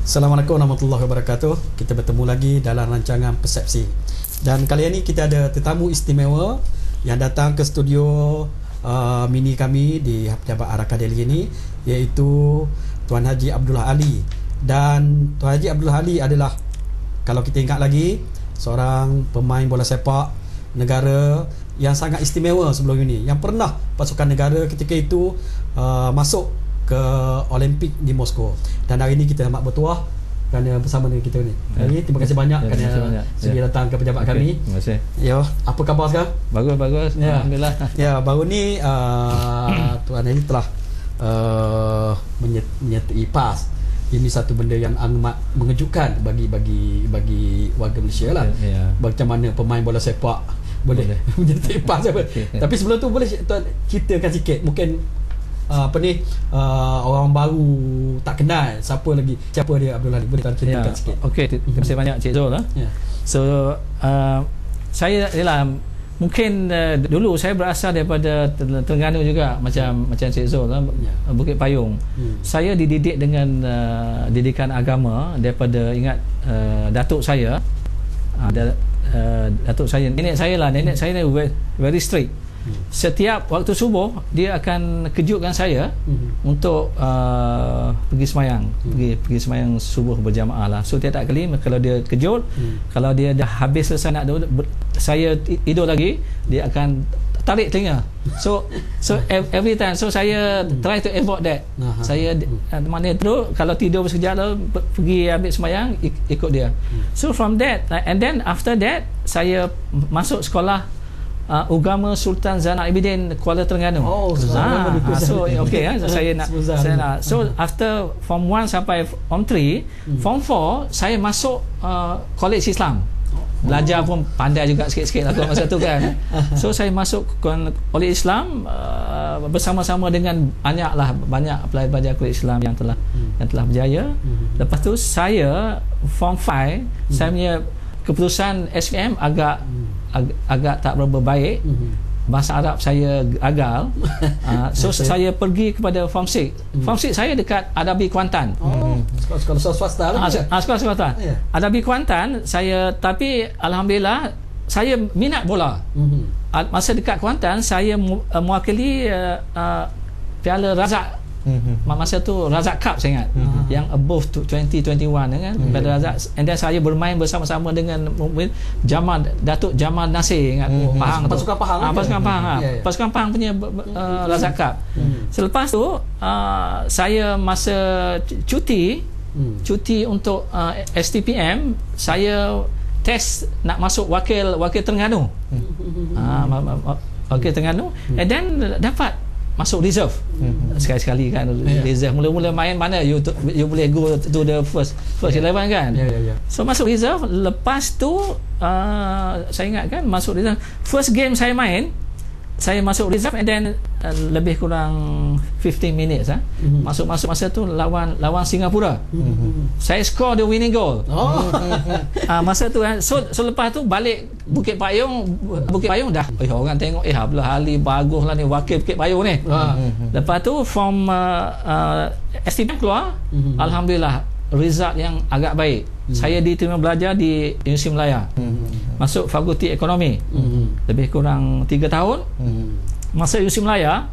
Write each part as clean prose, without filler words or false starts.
Assalamualaikum warahmatullahi wabarakatuh. Kita bertemu lagi dalam rancangan Persepsi. Dan kali ini kita ada tetamu istimewa yang datang ke studio mini kami di Pejabat Araka Delhi ini, iaitu Tuan Haji Abdullah Ali. Dan Tuan Haji Abdullah Ali adalah, kalau kita ingat lagi, seorang pemain bola sepak negara yang sangat istimewa sebelum ini, yang pernah pasukan negara ketika itu masuk ke Olimpik di Moskow. Dan hari ini kita amat bertuah kerana bersama dengan kita ni. Hari terima kasih banyak kerana sudi datang ke pejabat kami. Terima kasih. Ya, apa khabar sekarang? Bagus. Ya. Alhamdulillah. Ya, baru ni Tuan ini telah menyertai PAS. Ini satu benda yang amat mengejutkan bagi warga Malaysia lah. Ya. Macam mana pemain bola sepak boleh menyertai PAS. Tapi sebelum tu boleh Tuan ceritakan sikit, mungkin orang baru tak kenal siapa dia Abdullah Ali, boleh ceritakan sikit. Okey, terima kasih banyak Cik Zul lah. So saya ialah mungkin dulu saya berasal daripada Terengganu juga, macam Cik Zul lah, Bukit Payung. Saya dididik dengan didikan agama daripada, ingat, datuk saya, datuk saya, nenek saya ni very strict. Setiap waktu subuh dia akan kejutkan saya untuk pergi semayang, pergi semayang subuh berjamaah lah. So tiap kali kalau dia kejut, kalau dia dah habis selesai nak saya tidur lagi, dia akan tarik telinga. So every time, so saya try to avoid that. Saya mana tu, kalau tidur sekejap tu pergi ambil semayang, ikut dia. So from that, and then after that saya masuk sekolah Ugama Sultan Zainal Abidin Kuala Terengganu. So okey, saya nak. So after form 1 sampai form 3, form 4 saya masuk College Islam. Belajar pun pandai juga sikit-sikit lah masa tu kan. So saya masuk College Islam bersama-sama dengan banyak pelajar College Islam yang telah berjaya. Lepas tu saya form 5, saya punya keputusan SPM agak tak berapa baik. Bahasa Arab saya gagal. So saya pergi kepada form 6. Form 6 saya dekat Adabi Kuantan. Sekolah swasta lah. Sekolah swasta. Adabi Kuantan saya, tapi alhamdulillah saya minat bola. Masa dekat Kuantan saya mewakili Piala Razak. Masa tu Razak Cup saya ingat, yang above 2021 kan, pada Razak. And then saya bermain bersama-sama dengan Datuk Jamal Nasir, ingat, Pahang, pasukan Pahang. Pasukan Pahang punya Razak Cup. Selepas tu saya masa cuti untuk STPM, saya test nak masuk wakil Terengganu. Wakil Terengganu, and then dapat masuk reserve. Sekali-sekali kan, reserve mula-mula main mana you boleh go to the first 11 kan. So masuk reserve. Lepas tu saya ingat kan, masuk reserve, first game saya main, saya masuk reserve, and then lebih kurang 15 minutes masuk masa tu lawan Singapura. Saya score the winning goal. Masa tu kan. So lepas tu balik Bukit Payung dah orang tengok, Abdullah Ali bagus lah ni, wakil Bukit Payung ni. Lepas tu from STPM keluar, alhamdulillah result yang agak baik. Saya diterima belajar di Universiti Malaya, masuk Fakulti Ekonomi, lebih kurang 3 tahun. Masa Universiti Malaya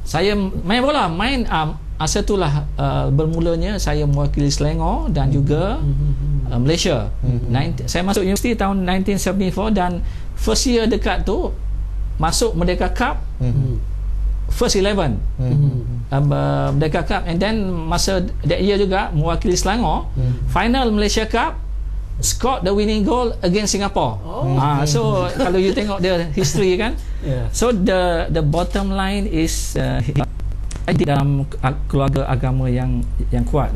saya main bola, masa itulah bermulanya saya mewakili Selangor dan juga Malaysia. Saya masuk universiti tahun 1974, dan first year dekat tu masuk Merdeka Cup, first 11 Merdeka Cup, and then masa that year juga mewakili Selangor, final Malaysia Cup, scored the winning goal against Singapore. So kalau you tengok the history kan. So the bottom line is dalam keluarga agama yang kuat,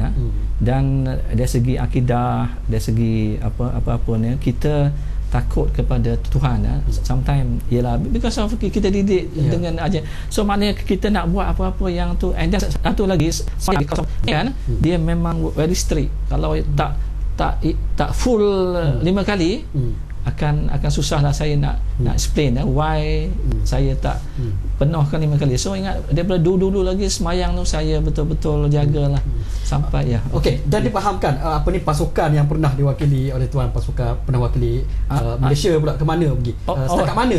dan dari segi akidah, dari segi apa ni, kita takut kepada Tuhan. Sometimes ialah because of kita didik dengan aja. So maknanya kita nak buat apa-apa yang tu, and then satu lagi kan, dia memang very strict. Kalau tak full 5 kali, akan susahlah saya nak explain why saya tak penuhkan 5 kali. So ingat daripada dulu lagi semayang tu saya betul-betul jagalah sampai Okey, dan dipahamkan apa ni pasukan yang pernah diwakili oleh tuan, pasukan pernah wakili Malaysia pula ke mana pergi? Setakat mana?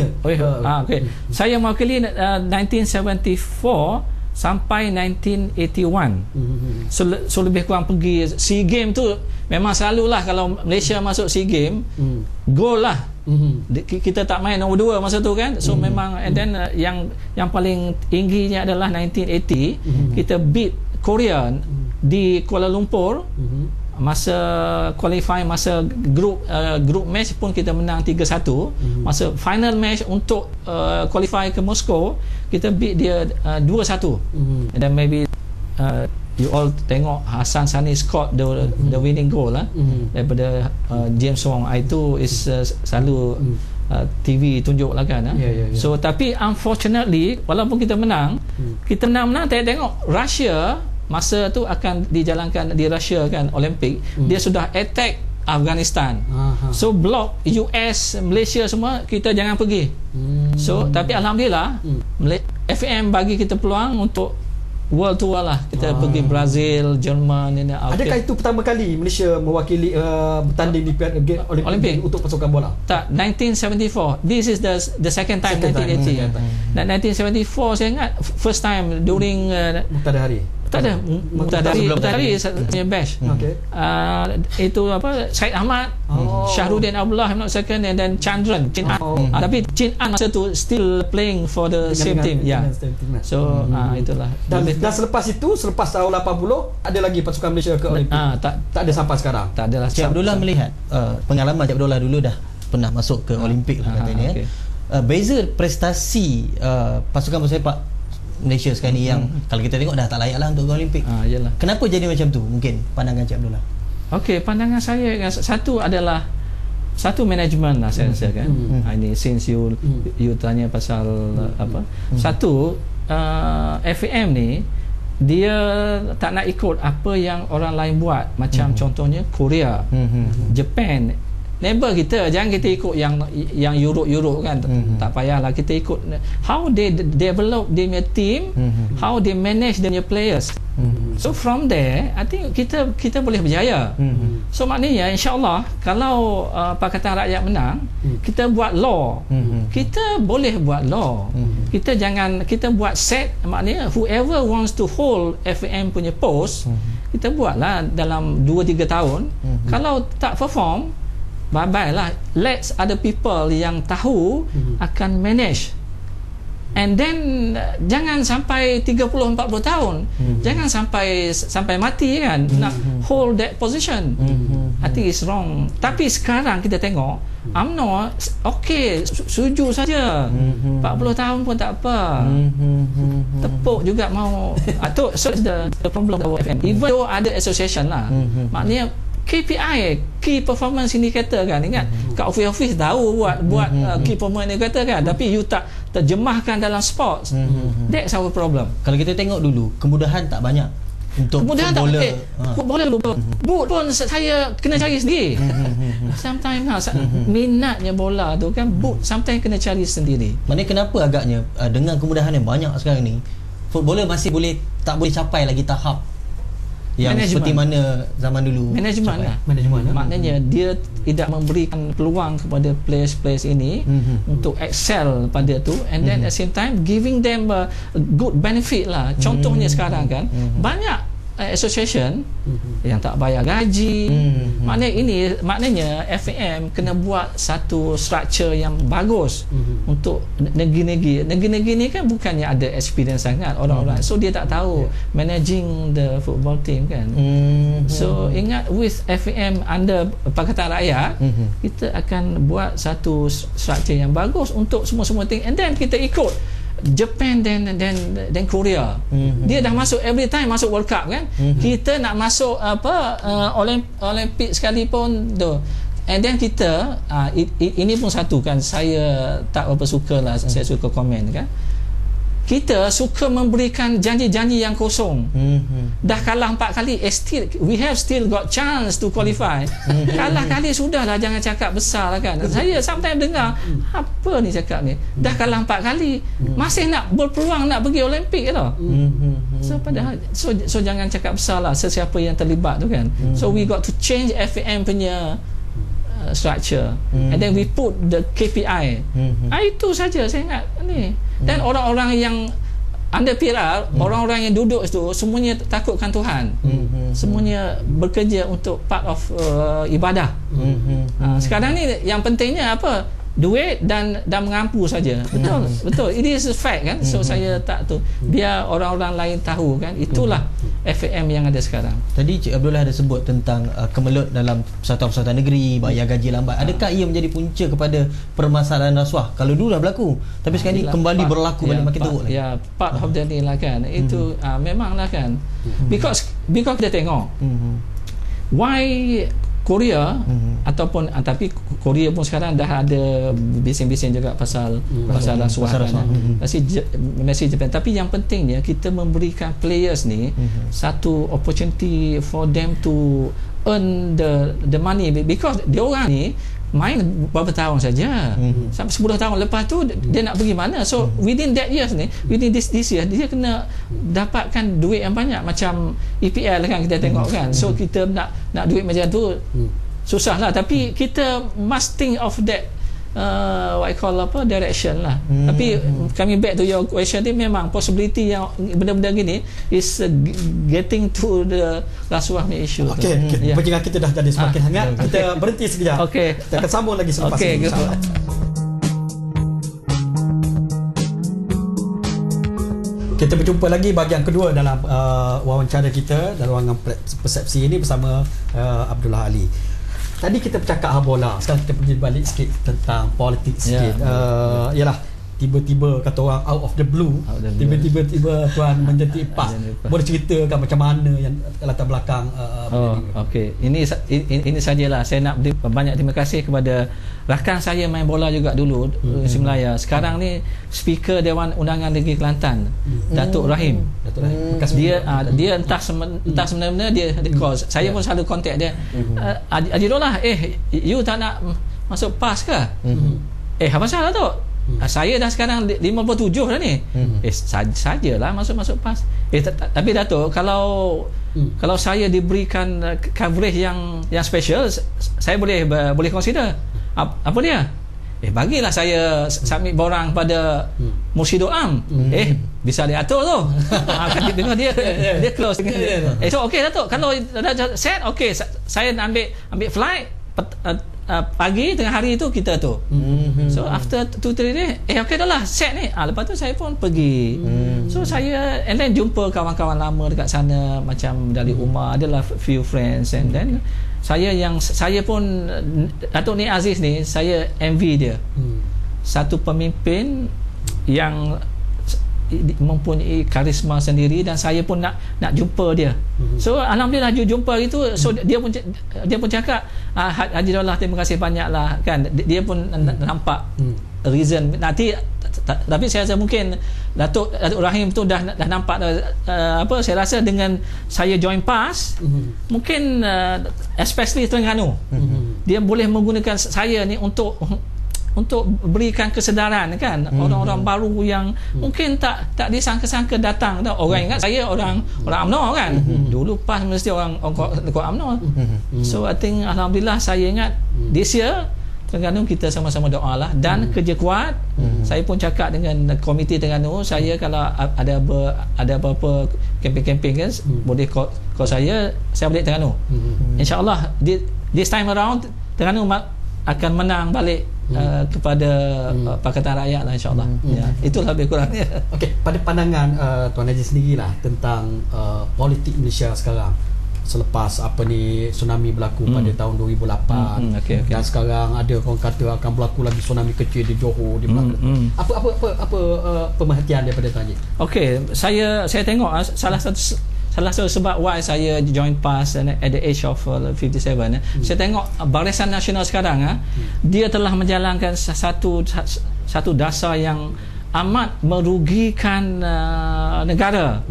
Okey. Saya mewakili 1974 sampai 1981. So lebih kurang pergi SEA Games tu memang selalulah kalau Malaysia masuk SEA Games gol lah. Kita tak main nombor 2 masa tu kan. So memang, and then yang paling tingginya adalah 1980 kita beat Korea di Kuala Lumpur. Masa qualify, masa group match pun kita menang 3-1. Masa final match untuk qualify ke Moscow kita beat dia 2-1. And then maybe you all tengok Hassan Sani scored the winning goal lah daripada James Wong. Itu is selalu TV tunjuk lah kan. So tapi unfortunately walaupun kita menang tengok Russia masa tu akan dijalankan di Russia kan Olimpik, dia sudah attack Afghanistan. So block US, Malaysia semua kita jangan pergi. So tapi alhamdulillah FAM bagi kita peluang untuk world tour lah. Kita pergi Brazil, Jerman ini. Adakah itu pertama kali Malaysia mewakili bertanding di Olimpik untuk pasukan bola? Tak, 1974. This is the second time, 1980. Dan 1974 saya ingat first time during Muktadar Hari punya batch. Itu apa, Syed Ahmad, Syahrudin Abdullah, I'm not second, and then Chandran, Chin An. Tapi Chin An masa tu still playing for the same team. So itulah. Dan selepas itu, selepas tahun 80 ada lagi pasukan Malaysia ke Olimpik? Tak ada sampai sekarang. Tak adalah. Cik Abdullah melihat pengalaman Cik Abdullah dulu dah pernah masuk ke Olimpik katanya. Beza prestasi pasukan bersepak Malaysia sekarang ni yang kalau kita tengok dah tak layak lah untuk ke Olimpik. Kenapa jadi macam tu? Mungkin pandangan Cik Abdullah. Okey, pandangan saya satu adalah management lah saya rasa kan. Ini since you tanya pasal apa. Satu, FAM ni dia tak nak ikut apa yang orang lain buat, macam contohnya Korea, Japan. Neighbor kita, jangan kita ikut yang Europe kan. Tak payahlah kita ikut how they develop their team, how they manage their players. So from there I think kita boleh berjaya. So maknanya insya-Allah kalau Pakatan Rakyat menang, kita buat law. Kita boleh buat law. Kita buat set, maknanya whoever wants to hold FAM punya post, kita buatlah dalam 2-3 tahun. Kalau tak perform, bye-bye lah. Let other people yang tahu akan manage. And then jangan sampai 30-40 tahun. Jangan sampai mati kan. Nak hold that position. I think it's wrong. Tapi sekarang kita tengok UMNO okay, setuju saja. 40 tahun pun tak apa. Tepuk juga mau. So the problem of FM. Even though ada association lah. Maknanya KPI, Key Performance Indicator kan, ingat kat office tahu buat Key Performance Indicator kan, tapi you tak terjemahkan dalam sports. That's our problem. Kalau kita tengok dulu, kemudahan tak banyak untuk footballer. Footballer dulu boot pun saya kena cari sendiri. Sometimes minatnya bola tu kan, boot sometimes kena cari sendiri. Maknanya kenapa agaknya dengan kemudahan yang banyak sekarang ni, footballer masih tak boleh capai lagi tahap yang seperti mana zaman dulu. Manajemen lah. Maknanya dia tidak memberikan peluang kepada players ini untuk excel pada tu, and then at the same time giving them a good benefit lah. Contohnya sekarang kan banyak association yang tak bayar gaji. Maknanya FAM kena buat satu structure yang bagus untuk negeri-negeri ni kan bukannya ada experience sangat orang-orang, so dia tak tahu managing the football team kan. So ingat, with FAM under Pakatan Rakyat, kita akan buat satu structure yang bagus untuk semua thing, and then kita ikut Japan dan Korea. Dia dah masuk every time masuk World Cup kan. Kita nak masuk Olimpik sekali pun tu. And then kita ini pun satu kan, saya tak apa suka lah, saya suka komen kan. kita suka memberikan janji-janji yang kosong. Dah kalah 4 kali, we have still got chance to qualify. Kalah kali sudahlah, jangan cakap besar lah kan. Saya sometimes dengar, apa ni cakap ni, dah kalah 4 kali, masih nak berpeluang nak pergi Olimpik tau. So padahal so jangan cakap besar lah sesiapa yang terlibat tu kan. So we got to change FAM punya structure, and then we put the KPI. Itu saja saya ingat ni. Dan orang-orang yang under PRR, orang-orang yang duduk itu semuanya takutkan Tuhan. Semuanya bekerja untuk part of ibadah. Sekarang ni yang pentingnya apa? Duit dan mengampu saja. Betul. It is a fact kan. So saya tak tu, biar orang-orang lain tahu kan. Itulah FAM yang ada sekarang. Tadi Cik Abdullah ada sebut tentang kemelut dalam persatuan-persatuan negeri, bayar gaji lambat. Adakah ia menjadi punca kepada permasalahan rasuah? Kalau dulu dah berlaku, tapi sekarang ni kembali berlaku balik makin teruk lagi. Ya, part of the day lah kan. Itu memanglah kan. Because kita tengok why Korea ataupun tapi Korea pun sekarang dah ada bising-bising juga pasal rasuah kan. Masih Japan, tapi yang pentingnya kita memberikan players ni satu opportunity for them to earn the money, because dia orang ni main beberapa tahun saja, sampai 10 tahun lepas tu dia nak pergi mana. So within that years ni, within this year, dia kena dapatkan duit yang banyak, macam EPL kan kita tengok kan. So kita nak duit macam tu susah lah, tapi kita must think of that what I call direction lah. Tapi coming back to your question ni, memang possibility yang benda-benda gini is getting to the rasuah ni issue. Okay. Perbincangan kita dah jadi semakin hangat. Kita berhenti sekejap. Kita akan sambung lagi selepas ini, insyaAllah. Kita berjumpa lagi bahagian kedua dalam wawancara kita dalam ruangan persepsi ini bersama Abdullah Ali. Tadi kita bercakap bola, sekarang kita pergi balik sikit tentang politik sikit. Yalah, tiba-tiba kata orang out of the blue, tiba-tiba tuan menjadi PAS. Boleh ceritakan macam mana yang latar belakang ini sajalah. Saya nak banyak terima kasih kepada rakan saya main bola juga dulu, Universiti Melaya. Sekarang ni speaker Dewan Undangan Negeri Kelantan, Datuk Rahim. Dia entah sebenarnya dia call. Saya pun selalu contact dia. Ajidullah, you tak nak masuk PAS ke? Apa salah tu? Saya dah sekarang 57 dah ni. Sajalah masuk PAS. Tapi Datuk, kalau saya diberikan coverage yang special, saya boleh consider. Apa dia? Bagilah saya submit borang pada Mursyidul Am. Bisa diatur tu. Kan dengar dia close dengan dia. So okey Datuk, kalau dah set, okey, saya nak ambil flight pagi tengah hari tu kita tu. So after 2-3 days, okey dah lah set ni. Lepas tu saya pun pergi. So saya and then jumpa kawan-kawan lama dekat sana, macam dari Umar, adalah few friends, and then saya pun Datuk Nik Aziz ni, saya envy dia. Satu pemimpin yang mempunyai karisma sendiri, dan saya pun nak jumpa dia. So alhamdulillah jumpa itu. So dia pun cakap, Haji Daulah, terima kasih banyaklah kan. Dia pun nampak reason nanti, tapi saya rasa mungkin Datuk Rahim tu dah nampak saya rasa dengan saya join PAS, mungkin especially Terengganu, dia boleh menggunakan saya ni untuk berikan kesedaran kan, orang-orang baru yang mungkin tak disangka-sangka datang. Orang ingat saya orang UMNO kan. Dulu PAS mesti orang UMNO. So I think alhamdulillah, saya ingat this year Terengganu kita sama-sama doa lah, dan kerja kuat. Saya pun cakap dengan komiti Terengganu, saya kalau ada apa-apa kempen-kempen kan, boleh call saya balik Terengganu. InsyaAllah this time around Terengganu akan menang balik kepada Pakatan Rakyat lah, insyaAllah. Itulah lebih kurangnya. Okey, pada pandangan Tuan Haji sendirilah tentang politik Malaysia sekarang selepas tsunami berlaku pada tahun 2008, dan sekarang ada orang kata akan berlaku lagi tsunami kecil di Johor, di Melaka. Apa pemerhatian daripada Tuan Haji? Okey, saya tengok salah satu sebab why saya join PAS at the age of 57, saya tengok Barisan Nasional sekarang, dia telah menjalankan satu dasar yang amat merugikan negara,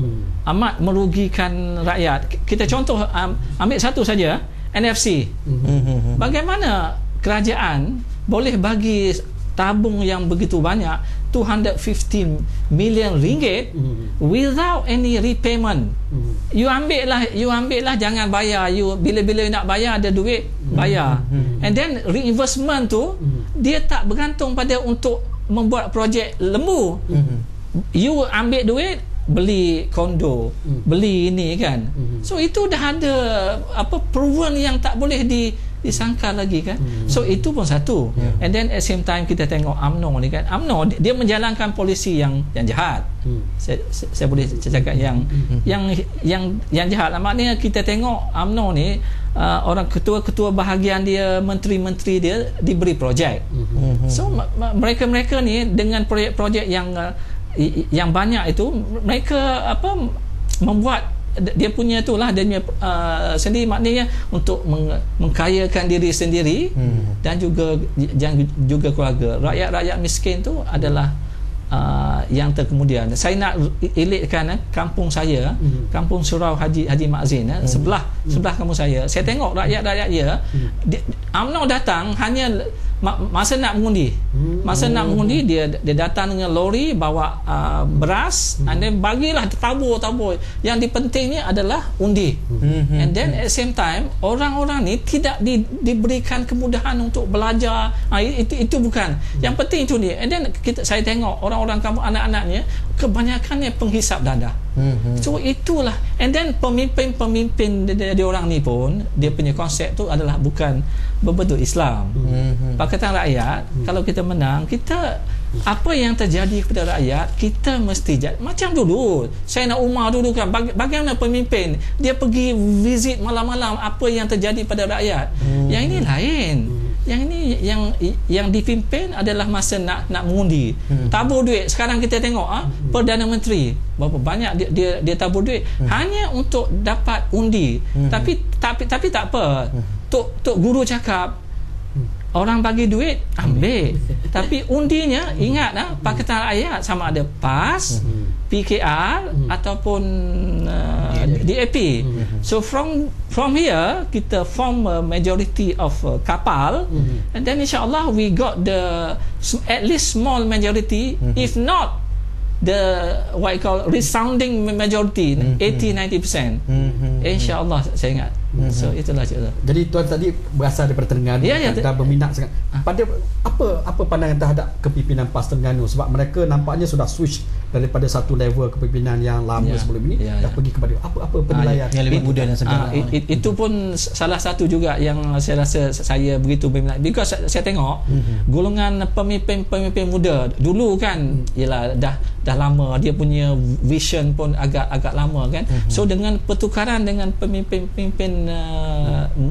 amat merugikan rakyat. Kita contoh, ambil satu saja, NFC. Bagaimana kerajaan boleh bagi tabung yang begitu banyak, 250 million ringgit, without any repayment? You ambil lah, jangan bayar. You bila-bila nak bayar, ada duit, bayar. And then reimbursement tu dia tak bergantung pada untuk membuat projek lembu. You ambil duit, beli kondo, beli ini kan. So itu dah ada proven yang tak boleh disangkal lagi kan. So itu pun satu. And then at same time kita tengok UMNO ni kan, UMNO dia menjalankan polisi yang jahat. Saya boleh cakap yang jahat lah. Maknanya kita tengok UMNO ni, orang ketua-ketua bahagian dia, menteri-menteri dia diberi projek. So mereka-mereka ni dengan projek-projek yang banyak itu, mereka membuat dia punya itulah, dia punya sendiri, maknanya untuk mengkayakan diri sendiri dan juga keluarga. Rakyat-rakyat miskin tu adalah yang terkemudian. Saya nak elitkan kampung saya, kampung Surau Haji Makzin, sebelah kampung saya tengok rakyat-rakyat dia, UMNO datang hanya masa nak mengundi. Dia datang dengan lori bawa beras, and then bagilah tabur. Yang dipentingnya adalah undi. And then at same time orang-orang ni tidak diberikan kemudahan untuk belajar. Itu bukan. Yang penting itu ni. And then saya tengok orang-orang kampung, anak-anaknya kebanyakannya penghisap dadah. So itulah. And then pemimpin dia orang ni pun, dia punya konsep tu adalah bukan berbentuk Islam. Pakatan Rakyat, kalau kita menang, kita apa yang terjadi kepada rakyat, kita mesti macam dulu saya nak Umar dulu kan, bagaimana pemimpin dia pergi visit malam-malam apa yang terjadi pada rakyat. Yang ini lain. Yang ini yang dipimpin adalah masa nak mengundi. Tabur duit. Sekarang kita tengok Perdana Menteri berapa banyak dia tabur duit hanya untuk dapat undi. Tapi tak apa. Tok Guru cakap, orang bagi duit ambil, tapi undinya ingat Pakatan Rakyat sama ada PAS, PKR ataupun DAP. So from here kita form a majority of kapal, and then insyaAllah we got the at least small majority, if not the what I call resounding majority, 80-90%. InsyaAllah saya ingat. So itulah cerita. Jadi tuan tadi berasal daripada Terengganu, dan berminat sangat pada apa pandangan terhadap kepimpinan PAS Terengganu, sebab mereka nampaknya sudah switch daripada satu level kepimpinan yang lama sebelum ini dah pergi kepada apa penilaian yang lebih muda dan segar. Itu pun salah satu juga yang saya rasa saya begitu berminat, because saya tengok golongan pemimpin muda dulu kan, ialah dah lama, dia punya vision pun agak lama kan. So dengan pertukaran dengan pemimpin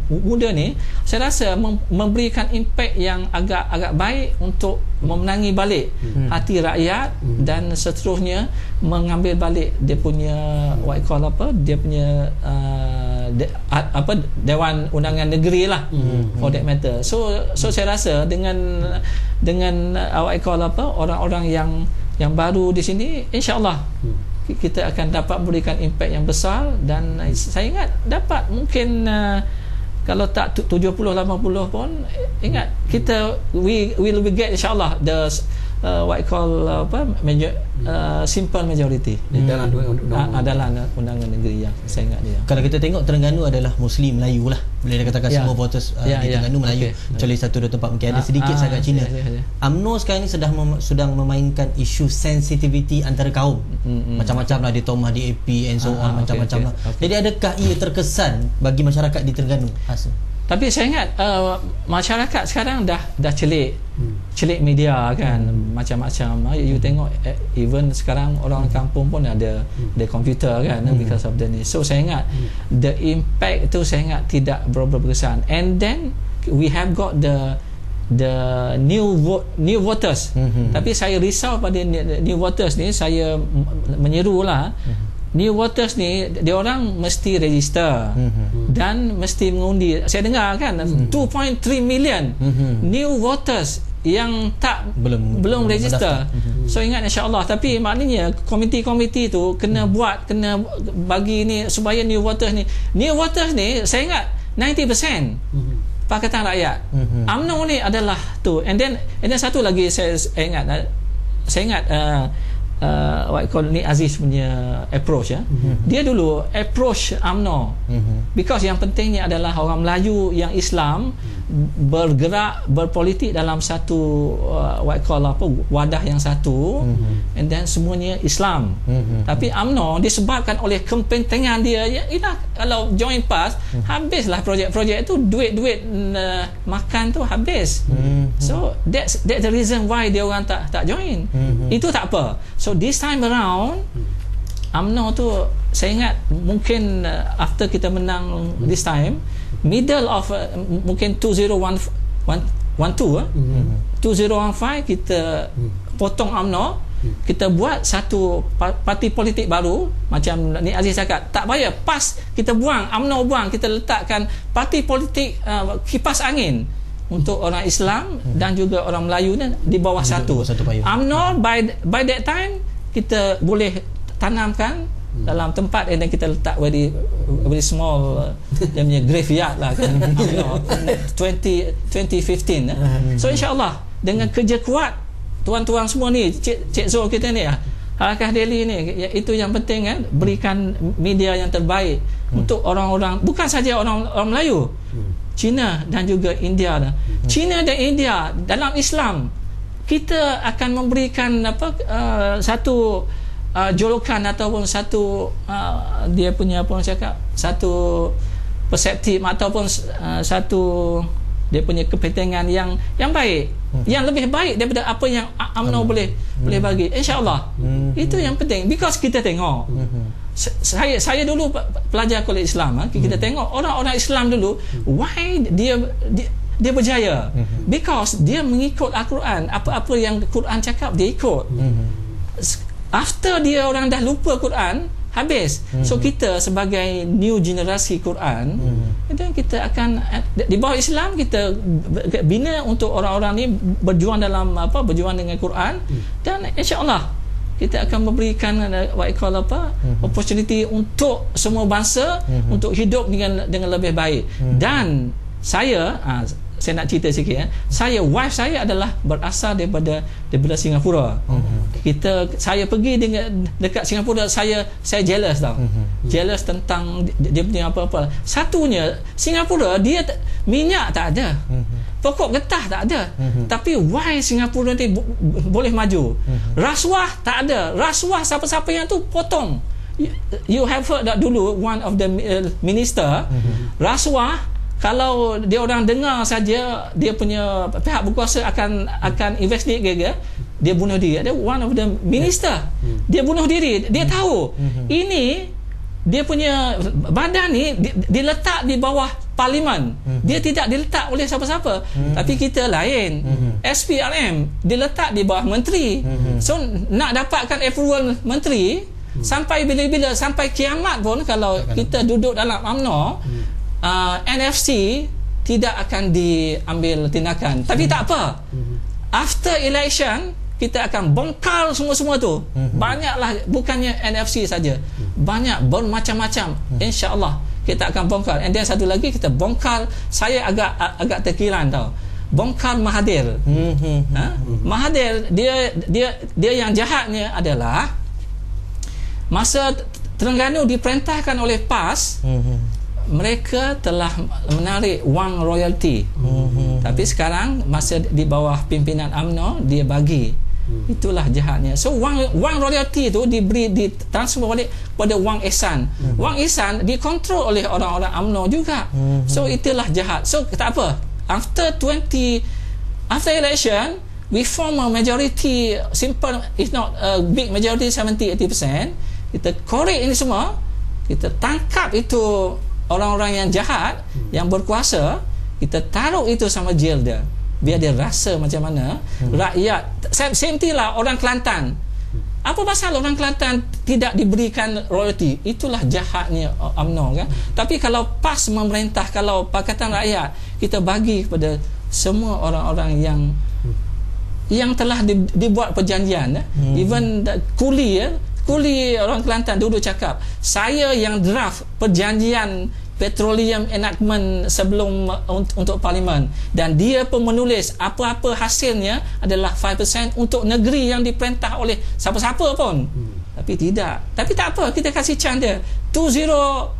muda ni, saya rasa memberikan impak yang agak baik untuk memenangi balik hati rakyat, dan seterusnya mengambil balik dia punya what I call dia punya Dewan Undangan Negeri lah, for that matter. So saya rasa dengan what I call orang-orang yang baru di sini, insya-Allah kita akan dapat memberikan impak yang besar. Dan saya ingat dapat mungkin kalau tak 70-80 pun, ingat kita we will get insya-Allah the what I call simple majority dalam undangan negeri yang saya ingat dia. Kalau kita tengok Terengganu adalah Muslim Melayu lah, boleh dikatakan semua voters di Terengganu Melayu, kecuali 1-2 tempat mungkin ada sedikit sangat Cina. UMNO sekarang ni sedang memainkan isu sensitivity antara kaum, macam-macam lah, di Tomah, di AP and so on, macam-macam lah. Jadi adakah ia terkesan bagi masyarakat di Terengganu? Tapi saya ingat masyarakat sekarang dah celik media kan, macam-macam. You tengok even sekarang orang kampung pun ada komputer kan, because of the ni. So saya ingat the impact tu saya ingat tidak berapa berkesan. And then we have got the new voters. Tapi saya risau pada new voters ni, saya menyerulah new voters ni, dia orang mesti register dan mesti mengundi. Saya dengar kan 2.3 million new voters yang belum register. So ingat insya-Allah, tapi maknanya komiti-komiti tu kena kena bagi ni supaya new voters ni saya ingat 90% Pakatan Rakyat. UMNO ni adalah tu. And then satu lagi saya ingat what call ni Aziz punya approach dia dulu approach UMNO because yang pentingnya adalah orang Melayu yang Islam bergerak berpolitik dalam satu what call wadah yang satu, and then semuanya Islam. Tapi UMNO disebabkan oleh kepentingan dia kalau join PAS habislah projek-projek tu, duit makan tu habis. So that's the reason why dia orang tak join. Itu tak apa. So this time around UMNO tu saya ingat mungkin after kita menang this time, middle of mungkin 2015 kita potong UMNO, kita buat satu parti politik baru. Macam ni Aziz cakap, tak payah PAS kita buang, UMNO buang, kita letakkan parti politik kipas angin untuk orang Islam dan juga orang Melayu ni di bawah satu UMNO. By that time kita boleh tanamkan dalam tempat, dan kita letak very small dia punya graveyard lah kan. 2015 so insyaAllah dengan kerja kuat tuan-tuan semua ni, Cik Zul kita ni, Harakah Daily ni, itu yang penting kan, berikan media yang terbaik untuk orang-orang, bukan saja orang Melayu, China dan juga India. China dan India dalam Islam kita akan memberikan satu jolokan ataupun satu dia punya apa orang cakap, satu perseptif ataupun satu dia punya kepentingan yang baik, yang lebih baik daripada apa yang UMNO boleh bagi, insya-Allah. Itu yang penting, because kita tengok saya dulu pelajar kolej Islam, kita tengok orang-orang Islam dulu, why dia berjaya, because dia mengikut Al-Quran. Apa yang Quran cakap dia ikut. After dia orang dah lupa Quran, habis. So kita sebagai new generasi Quran, dan kita akan di bawah Islam, kita bina untuk orang-orang ni berjuang dalam berjuang dengan Quran, dan insya-Allah kita akan memberikan opportunity untuk semua bangsa untuk hidup dengan lebih baik. Dan saya nak cerita sikit. Wife saya adalah berasal daripada Singapura. Saya pergi dekat Singapura, saya jealous tau. Jealous tentang dia punya apa-apa. Satunya, Singapura dia minyak tak ada, pokok getah tak ada, tapi why Singapura ni boleh maju? Rasuah tak ada. Rasuah siapa-siapa yang tu potong. You have heard that dulu one of the minister, rasuah kalau dia orang dengar saja dia punya pihak berkuasa akan investigate dia bunuh diri. Ada one of the minister, dia bunuh diri. Dia tahu ini dia punya badan ni diletak di bawah parlimen, dia tidak diletak oleh siapa-siapa. Tapi kita lain, SPRM diletak di bawah menteri. So nak dapatkan approval menteri sampai bila-bila, sampai kiamat pun kalau kita duduk dalam UMNO, NFC tidak akan diambil tindakan. Tapi tak apa, after election kita akan bongkar semua-semua tu. Banyaklah, bukannya NFC saja, banyak bermacam-macam. InsyaAllah kita akan bongkar. And then satu lagi kita bongkar, saya agak terkiran tau, bongkar Mahathir. Mahathir dia yang jahatnya adalah masa Terengganu diperintahkan oleh PAS, mereka telah menarik wang royalty. Tapi sekarang masa di bawah pimpinan UMNO dia bagi. Itulah jahatnya. So wang royalty tu ditransfer balik pada wang ihsan. Wang ihsan dikontrol oleh orang-orang UMNO juga. So itulah jahat. So tak apa, after election we form a majority, simple, if not a big majority, 70-80%. Kita korek ini semua, kita tangkap itu orang-orang yang jahat, yang berkuasa, kita taruh itu sama jail dia, biar dia rasa macam mana rakyat. Same thing lah orang Kelantan. Apa pasal orang Kelantan tidak diberikan royalty? Itulah jahatnya UMNO kan. Tapi kalau PAS memerintah, kalau Pakatan Rakyat, kita bagi kepada semua orang-orang yang yang telah dibuat perjanjian. Even kuli orang Kelantan dulu cakap, saya yang draft perjanjian Petroleum Enactment sebelum untuk Parlimen, dan dia pun menulis apa-apa hasilnya adalah 5% untuk negeri yang diperintah oleh siapa-siapa pun. Tapi tidak. Tapi tak apa, kita kasih chance dia. 20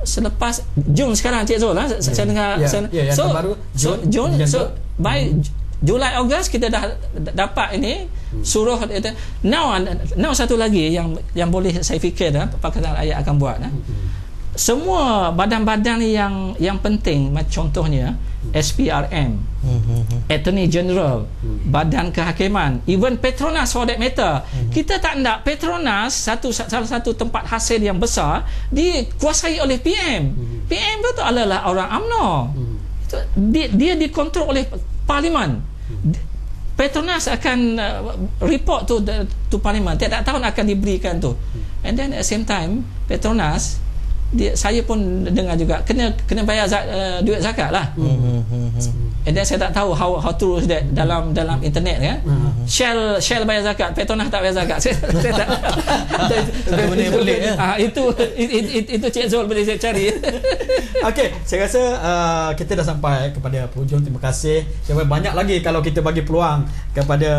selepas Jun sekarang Cik Zul, saya dengar so baru Jun, so by Julai Ogos kita dah dapat ini suruh itu. Now satu lagi yang boleh saya fikir Pakatan Rakyat akan buat. Semua badan-badan yang penting, macam contohnya SPRM, Attorney General, Badan Kehakiman, even Petronas for that matter. Kita tak nak Petronas, salah satu tempat hasil yang besar, dikuasai oleh PM. PM itu adalah orang UMNO. Dia dikontrol oleh Parlimen. Petronas akan report to Parlimen. Tiap tahun akan diberikan tu. And then at the same time, Petronas, saya pun dengar juga kena bayar duit zakat lah. And then saya tak tahu how true is that dalam internet kan. Shell bayar zakat, Petronas tak bayar zakat. Saya tak. Benda yang pelik ya. Itu Cik Zul boleh saya cari. Okey, saya rasa kita dah sampai kepada penghujung. Terima kasih. Banyak lagi kalau kita bagi peluang kepada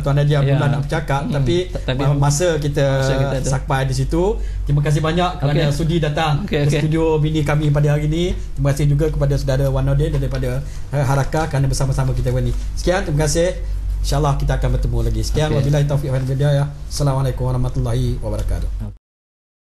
Tuan Haji Abdullah nak bercakap, tapi masa kita sampai di situ. Terima kasih banyak kerana sudi datang ke studio mini kami pada hari ini. Terima kasih juga kepada saudara Wan Nordin daripada Harakah kerana bersama-sama kita hari ini. Sekian, terima kasih. InsyaAllah kita akan bertemu lagi. Sekian, wabillahi taufiq wal hidayah. Assalamualaikum warahmatullahi wabarakatuh.